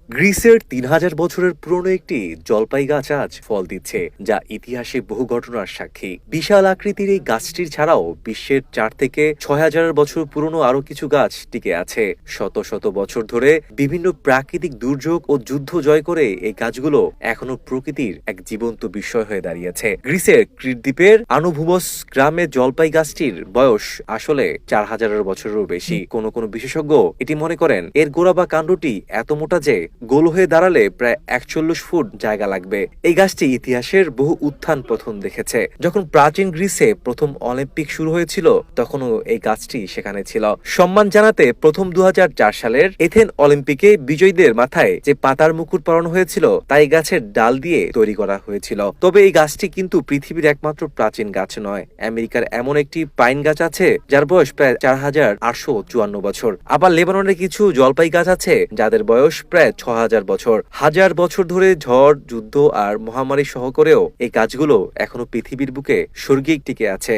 গ্রিসের ৩,০০০ বছরের পুরনো একটি জলপাই গাছ আজ ফল দিচ্ছে, যা ইতিহাসে বহু ঘটনার সাক্ষী। বিশাল আকৃতির এই গাছটির ছাড়াও বিশ্বের ৪ থেকে ৬,০০০ বছর পুরনো আরো কিছু গাছ টিকে আছে। শত শত বছর ধরে বিভিন্ন প্রাকৃতিক দুর্যোগ ও যুদ্ধ জয় করে এই গাছগুলো এখনো প্রকৃতির এক জীবন্ত বিস্ময় হয়ে দাঁড়িয়েছে। গ্রিসের ক্রিট দ্বীপের আনুভুবস গ্রামে জলপাই গাছটির বয়স আসলে ৪,০০০ বছরেরও বেশি। কোনো বিশেষজ্ঞ এটি মনে করেন এর গোড়া বা কাণ্ডটি এত মোটা যে গোল হয়ে দাঁড়ালে প্রায় ৪১ ফুট জায়গা লাগবে। এই গাছটি ইতিহাসের বহু উত্থান পতন দেখেছে। যখন প্রাচীন গ্রিসে প্রথম অলিম্পিক শুরু হয়েছিল, তখনও এই গাছটি সেখানে ছিল। সম্মান জানাতে প্রথম ২০০৪ সালের এথেন অলিম্পিকে বিজয়ীদের মাথায় যে পাতার মুকুট পরানো হয়েছিল, তা এই গাছের ডাল দিয়ে তৈরি করা হয়েছিল। তবে এই গাছটি কিন্তু পৃথিবীর একমাত্র প্রাচীন গাছ নয়। আমেরিকার এমন একটি পাইন গাছ আছে যার বয়স প্রায় ৪,৮৫৪ বছর। আবার লেবাননের কিছু জলপাই গাছ আছে যাদের বয়স প্রায় ৬,০০০ বছর। হাজার বছর ধরে ঝড়, যুদ্ধ আর মহামারী সহ করেও এই গাছগুলো এখনো পৃথিবীর বুকে স্বর্গিক টিকে আছে।